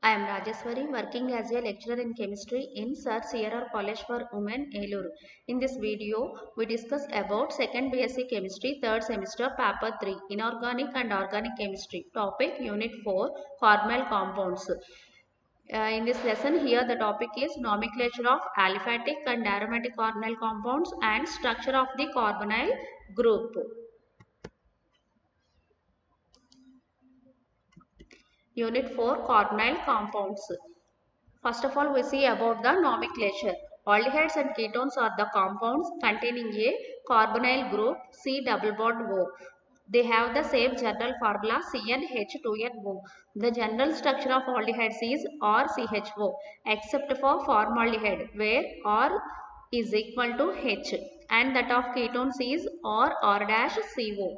I am Rajeshwari, working as a lecturer in chemistry in Sir Sierra College for Women, Eluru. In this video, we discuss about 2nd BSc Chemistry, 3rd semester, Paper 3, Inorganic and Organic Chemistry. Topic, Unit 4, Carbonyl Compounds. In this lesson, here the topic is nomenclature of aliphatic and aromatic carbonyl compounds and structure of the carbonyl group. Unit 4, Carbonyl Compounds. First of all, we see about the nomenclature. Aldehydes and ketones are the compounds containing a carbonyl group C double bond O. They have the same general formula CnH2nO. The general structure of aldehydes is RCHO except for formaldehyde where R is equal to H, and that of ketones is R-CO.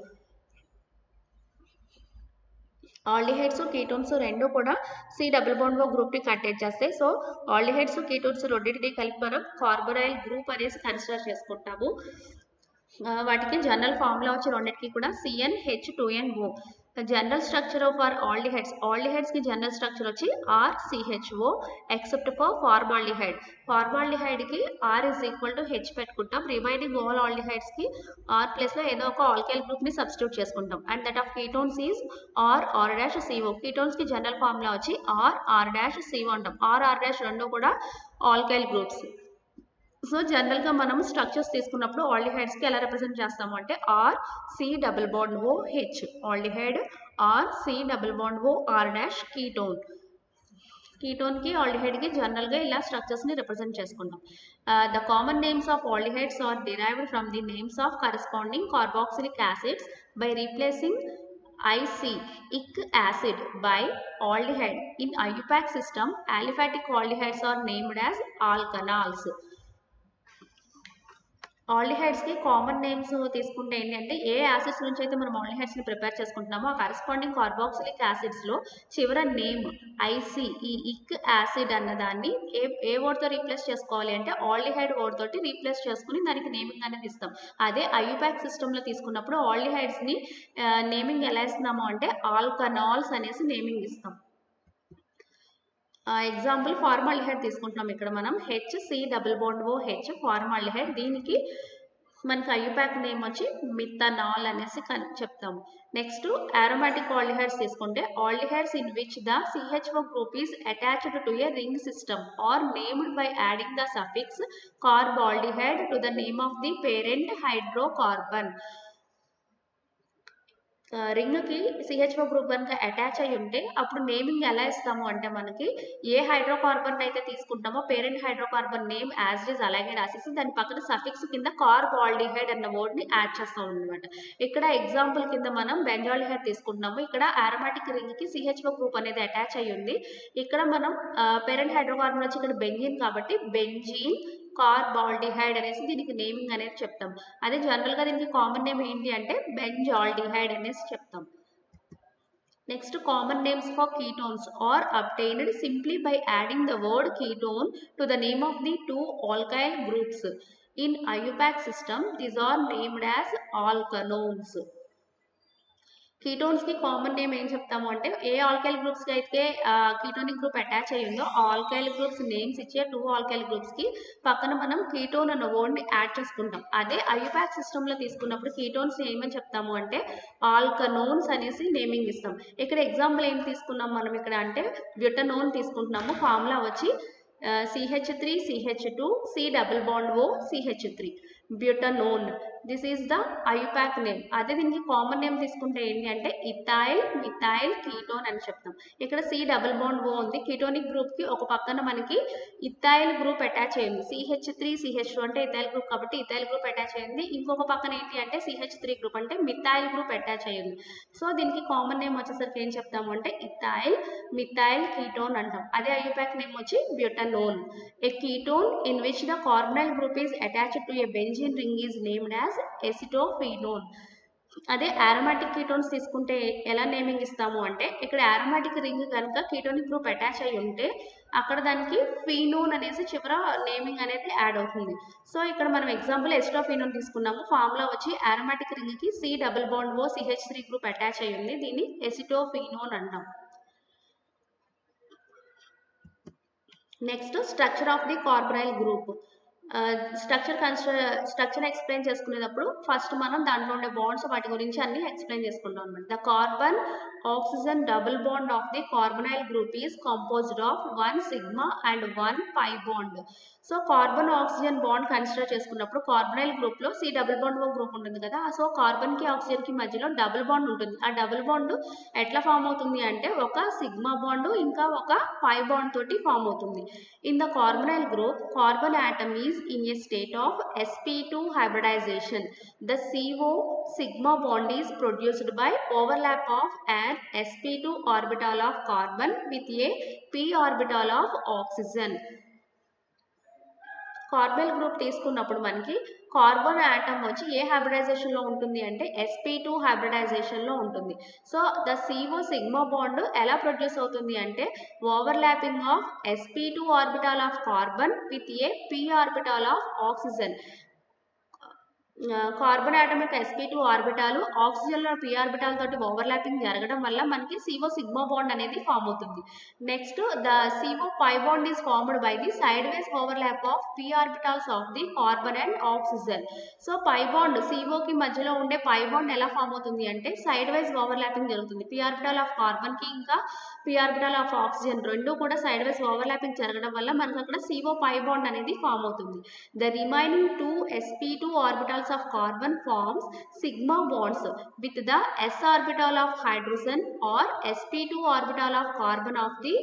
Aldehydes ketones రెండు కూడా C double bond group ని contain చేస్తాయి. So aldehydes ketones రెండింటిని కలిపి మనం carbonyl group అనేసి consider చేసుకుంటాము. వాటికి జనరల్ ఫార్ములా వచ్చి రెండింటికి కూడా CnH2nO. General structure for aldehydes కి జనరల్ స్ట్రక్చర్ వచ్చి RCHO ఎక్సెప్ట్ ఫర్ ఫార్మాల్డిహైడ్ కి R is equal to H పెట్టుకుంటాం. రిమైనింగ్ ఆల్ ఆల్డిహైడ్స్ కి R ప్లస్ లో ఏదో ఒక ఆల్కైల్ గ్రూప్ ని సబ్స్టిట్యూట్ చేసుకుంటాం. And that of ketones is R-CO. Ketones కి జనరల్ ఫార్ములా వచ్చి R-CO అంటాం. R రెండు కూడా ఆల్కైల్ గ్రూప్స్. సో జనరల్గా మనం స్ట్రక్చర్స్ తీసుకున్నప్పుడు ఆల్డిహైడ్స్కి ఎలా రిప్రజెంట్ చేస్తాము అంటే RC≡OH ఆల్డిహైడ్, RC≡OR' కీటోన్. కీటోన్కి ఆల్డిహైడ్కి జనరల్గా ఇలా స్ట్రక్చర్స్ని రిప్రజెంట్ చేసుకుంటాం. The common names of aldehydes are derived from the names of corresponding carboxylic acids by replacing ic acid by aldehyde. In IUPAC system, aliphatic aldehydes are named as alkanols. Aldehydes కి common names తీసుకుంటే ఏంటంటే ఏ acids నుంచి అయితే మనం aldehydes ని prepare చేసుకుంటున్నామో ఆ corresponding carboxylic acids లో చివర నేమ్ ఐసి ఈ ఇక్ యాసిడ్ అన్న దాన్ని ఏ వర్డ్ తో రీప్లేస్ చేసుకోవాలి అంటే ఆల్డిహైడ్ వర్డ్ తోటి రీప్లేస్ చేసుకుని దానికి నేమింగ్ అనేది ఇస్తాం. అదే ఐయుపాక్ సిస్టమ్ లో తీసుకున్నప్పుడు ఆల్డిహైడ్స్ ని నేమింగ్ ఎలా ఇస్తున్నాము అంటే ఆల్కనాల్స్ అనేసి నేమింగ్ ఇస్తాం. ఎగ్జాంపుల్ ఫార్మాల్డిహైడ్ తీసుకుంటున్నాం ఇక్కడ మనం HC≡OH ఫార్మాల్డిహైడ్. దీనికి మనకి ఐయుపాక్ నేమ్ వచ్చి మిథనాల్ అనేసి చెప్తాము. నెక్స్ట్ aromatic aldehydes తీసుకుంటే aldehydes in which the CHO group is attached to a ring system are named by adding the suffix carbaldehyde to the name of the parent hydrocarbon. రింగ్కి CHO group కనుక attach అయి ఉంటే అప్పుడు naming ఎలా ఇస్తాము అంటే మనకి ఏ hydrocarbon అయితే తీసుకుంటామో parent hydrocarbon name as it is అలాగే రాసేసి దాని పక్కన సఫిక్స్ కింద కార్బాల్డిహైడ్ అన్న వర్డ్ని యాడ్ చేస్తాం అనమాట. ఇక్కడ ఎగ్జాంపుల్ కింద మనం బెంజాల్డిహైడ్ తీసుకుంటున్నాము. ఇక్కడ ఆరోమాటిక్ రింగ్కి CHO గ్రూప్ అనేది అటాచ్ అయి ఉంది. ఇక్కడ మనం పేరెంట్ హైడ్రోకార్బన్ వచ్చి ఇక్కడ బెంజీన్ కాబట్టి బెంజీన్ కార్బాల్డిహైడ్ అనేసి దీనికి నేమింగ్ అనేది చెప్తాం. అదే జనరల్గా దీనికి కామన్ నేమ్ ఏంటి అంటే బెంజాల్డిహైడ్ అనేసి చెప్తాం. Next, common names for ketones are obtained simply by adding the word ketone to the name of the two alkyl groups. In IUPAC system, these are named as alkanones. Ketones కి common name ఏం చెప్తాము అంటే ఏ alkyl groups కి అయితే ketonic group attach అయ్యి ఉందో ఆ alkyl groups names ఇచ్చే టూ ఆల్కైల్ గ్రూప్స్ కి పక్కన మనం కీటోన్ అన్న వర్డ్ ని యాడ్ చేసుకుంటాం. అదే ఐయుపాక్ సిస్టమ్ లో తీసుకున్నప్పుడు కీటోన్స్ ఏమని చెప్తాము అంటే ఆల్కనోన్స్ అనేసి నేమింగ్ ఇస్తాం. ఇక్కడ ఎగ్జాంపుల్ ఏం తీసుకున్నాం మనం ఇక్కడ అంటే బ్యూటనోన్ తీసుకుంటున్నాము. ఫార్ములా వచ్చి CH3CH2 C≡O CH3 బ్యూటనోన్. This is the IUPAC name. అదే దీనికి కామన్ నేమ్ తీసుకుంటే ఏంటి అంటే ఇథైల్ మిథైల్ కీటోన్ అని చెప్తాం. ఇక్కడ C≡O ఉంది. కీటోనిక్ గ్రూప్ కి ఒక పక్కన మనకి ఇథైల్ గ్రూప్ అటాచ్ అయ్యింది. CH3CH2 అంటే ఇథైల్ గ్రూప్ కాబట్టి ఇథైల్ గ్రూప్ అటాచ్ అయ్యింది. ఇంకొక పక్కన ఏంటి అంటే CH3 గ్రూప్ అంటే మిథైల్ గ్రూప్ అటాచ్ అయ్యింది. సో దీనికి కామన్ నేమ్ వచ్చేసరికి ఏం చెప్తాము అంటే ఇథైల్ మిథైల్ కీటోన్ అంటాం. అదే ఐయుపాక్ నేమ్ వచ్చి బ్యూటనోన్. A ketone in which the carbonyl group is attached to a benzene ring is named as acetophenone. అదే aromatic ketones తీసుకుంటే ఎలా నేమింగ్ ఇస్తాము అంటే ఇక్కడ aromatic రింగ్ కనుక కీటోనిక్ గ్రూప్ అటాచ్ అయి ఉంటే అక్కడ దానికి ఫీనోన్ అనేసి చివర నేమింగ్ అనేది యాడ్ అవుతుంది. సో ఇక్కడ మనం ఎగ్జాంపుల్ ఎసిటోఫినోన్ తీసుకున్నాము. ఫార్ములా వచ్చి aromatic రింగ్ కి C≡O CH3 గ్రూప్ అటాచ్ అయి ఉంది. దీన్ని ఎసిటోఫినోన్ అంటాం. Next structure of the carbonyl group. Structure explain చేసుకునేటప్పుడు ఫస్ట్ మనం దాంట్లో ఉండే బాండ్స్ వాటి గురించి అన్ని ఎక్స్ప్లెయిన్ చేసుకుంటాం అనమాట. The carbon oxygen double bond of the carbonyl group is composed of 1 sigma and 1 pi bond. So carbon oxygen bond consider చేసుకున్నప్పుడు కార్బొనైల్ గ్రూప్ లో సి డబుల్ బాండ్ గ్రూప్ ఉంటుంది కదా, సో కార్బన్ కి ఆక్సిజన్ కి మధ్యలో double bond ఉంటుంది. ఆ double bond ఎట్లా ఫామ్ అవుతుంది అంటే ఒక సిగ్మా బాండ్ ఇంకా ఒక పై బాండ్ తోటి ఫామ్ అవుతుంది. In the carbonyl group, carbon atom is in a state of sp2 hybridization. The CO sigma bond is produced by overlap of an sp2 orbital of carbon with a p orbital of oxygen. Carbon group తీసుకున్నప్పుడు మనకి carbon atom వచ్చి ఏ hybridisation లో ఉంటుంది అంటే sp2 hybridization లో ఉంటుంది. So the CO sigma bond ఎలా produce అవుతుంది అంటే overlapping of sp2 orbital of carbon with a p orbital of oxygen. Carbon atom యొక్క sp2 ఆర్బిటాలు ఆక్సిజన్ లో p ఆర్బిటాల్ తోటి ఓవర్లాపింగ్ జరగడం వల్ల మనకి CO సిగ్మా బాండ్ అనేది ఫామ్ అవుతుంది. Next the CO pi bond is formed by the sideways overlap of p orbitals of the carbon and oxygen. So pi bond CO కి మధ్యలో ఉండే పై bond ఎలా ఫామ్ అవుతుంది అంటే సైడ్ వైస్ ఓవర్లాపింగ్ జరుగుతుంది. p orbital of carbon కి ఇంకా p orbital of oxygen రెండు కూడా సైడ్ వైస్ ఓవర్లాపింగ్ జరగడం వల్ల మనకు అక్కడ CO పై బాండ్ అనేది ఫామ్ అవుతుంది. The remaining two sp2 orbitals of carbon forms sigma bonds with the s orbital of hydrogen or sp2 orbital of carbon of the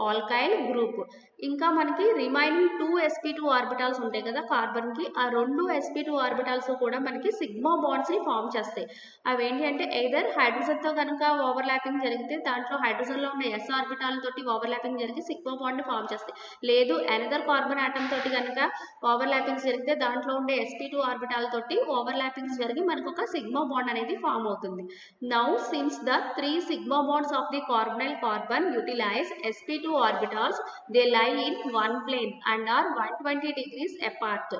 alkyl group. ఇంకా మనకి remaining 2 sp2 orbitals ఉంటాయి కదా carbon కి, ఆ రెండు sp2 orbitals కూడా మనకి sigma bonds ని ఫామ్ చేస్తాయి. అవి ఏంటి అంటే ఎయిదర్ హైడ్రోజన్ తో కనుక ఓవర్లాపింగ్ జరిగితే దాంట్లో హైడ్రోజన్ లో ఉన్న s ఆర్బిటాల్ తోటి ఓవర్లాపింగ్ జరిగి సిగ్మా బాండ్ ని ఫామ్ చేస్తాయి. లేదు అనదర్ కార్బన్ ఆటమ్ తోటి కనుక ఓవర్లాపింగ్స్ జరిగితే దాంట్లో ఉండే sp2 ఆర్బిటాల్ తోటి ఓవర్లాపింగ్స్ జరిగి మనకు ఒక సిగ్మా బాండ్ అనేది ఫామ్ అవుతుంది. Now since the 3 sigma bonds of the carbonyl carbon utilise sp2 orbitals, they lie in one plane and are 120 degrees apart.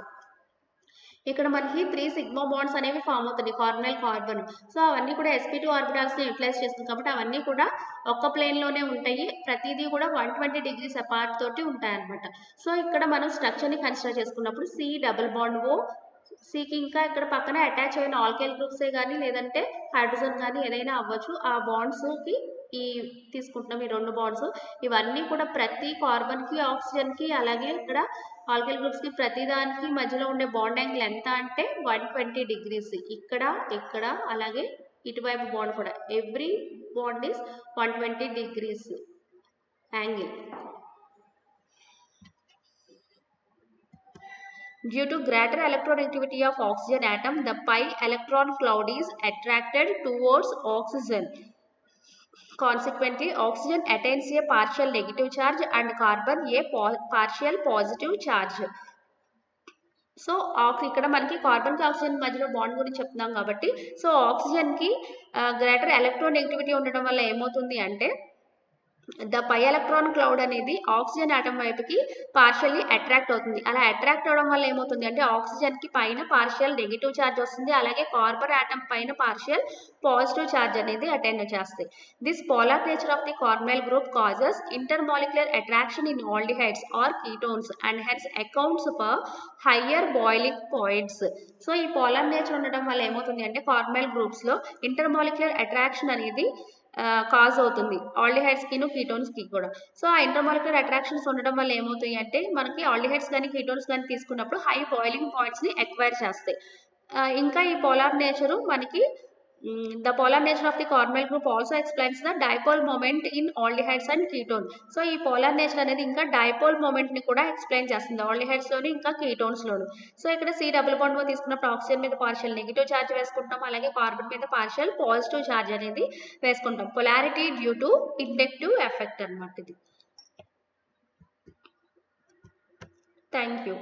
ఇక్కడ మనకి 3 సిగ్మా బాండ్స్ అనేవి ఫామ్ అవుతుంది కార్బొనైల్ కార్బన్. సో అవన్నీ కూడా sp2 ఆర్బిటాల్స్ ని utilise చేస్తుంది కాబట్టి అవన్నీ కూడా ఒక్క ప్లేన్ లోనే ఉంటాయి. ప్రతిదీ కూడా 120 degrees అపార్ట్ తోటి ఉంటాయి అన్నమాట. సో ఇక్కడ మనం స్ట్రక్చర్ ని కన్సిడర్ చేసుకున్నప్పుడు C డబుల్ బాండ్ O, సికి ఇంకా ఇక్కడ పక్కన అటాచ్ అయిన ఆల్కైల్ గ్రూప్సే కానీ లేదంటే హైడ్రోజన్ కానీ ఏదైనా అవ్వచ్చు. ఆ బాండ్స్ కి ఈ తీసుకుంటున్నాం ఈ రెండు బాండ్స్. ఇవన్నీ కూడా ప్రతి కార్బన్ కి ఆక్సిజన్ కి అలాగే ఇక్కడ ఆల్కైల్ గ్రూప్స్ కి ప్రతి దానికి మధ్యలో ఉండే బాండ్ యాంగిల్ ఎంత అంటే 120 degrees. ఇక్కడ ఇక్కడ అలాగే ఇటువైపు బాండ్ కూడా every bond is 120 degrees angle. Due to greater electronegativity of oxygen atom, the pi electron cloud is attracted towards oxygen. Consequently, oxygen attains a partial negative charge and carbon a partial positive charge. So ఇక్కడ మనకి carbon కి oxygen మధ్యలో bond గురించి చెప్తున్నాం కాబట్టి so oxygen కి greater electronegativity ఉండడం వల్ల ఏమవుతుంది అంటే ద పై ఎలక్ట్రాన్ క్లౌడ్ అనేది ఆక్సిజన్ ఆటం వైపుకి పార్షియల్లీ అట్రాక్ట్ అవుతుంది. అలా అట్రాక్ట్ అవడం వల్ల ఏమవుతుంది అంటే ఆక్సిజన్ కి పైన పార్షియల్ నెగిటివ్ ఛార్జ్ వస్తుంది, అలాగే కార్బన్ ఆటం పైన పార్షియల్ పాజిటివ్ ఛార్జ్ అనేది అటెండ్ చేస్తాయి. This polar nature of the carbonyl group causes intermolecular attraction in aldehydes or ketones and hence accounts for higher boiling points. So ఈ polar nature ఉండడం వల్ల ఏమవుతుంది అంటే కార్బొనైల్ గ్రూప్స్ లో intermolecular attraction అనేది cause అవుతుంది ఆల్డిహైడ్స్ కి కీటోన్స్ కి కూడా. సో ఆ ఇంటర్మాలిక్యులర్ అట్రాక్షన్స్ ఉండడం వల్ల ఏమవుతాయి అంటే మనకి ఆల్డిహైడ్స్ కానీ కీటోన్స్ కానీ తీసుకున్నప్పుడు హై బాయిలింగ్ పాయింట్స్ ని ఎక్వైర్ చేస్తాయి. ఇంకా ఈ పోలార్ నేచరు మనకి the polar nature of the carbonyl group also explains the dipole moment in aldehydes and ketone. So ఈ పోలార్ నేచర్ అనేది ఇంకా డైపోల్ మూమెంట్ ని కూడా ఎక్స్ప్లెయిన్ చేస్తుంది ఆల్డిహైడ్స్ లోను ఇంకా కీటోన్స్ లోను. సో ఇక్కడ C డబుల్ బాండ్ తీసుకున్నప్పుడు ఆక్సిజన్ మీద పార్షియల్ నెగిటివ్ ఛార్జ్ వేసుకుంటాం, అలాగే కార్బన్ మీద పార్షియల్ పాజిటివ్ ఛార్జ్ అనేది వేసుకుంటాం. Polarity due to inductive effect అన్నమాట ఇది. Thank you.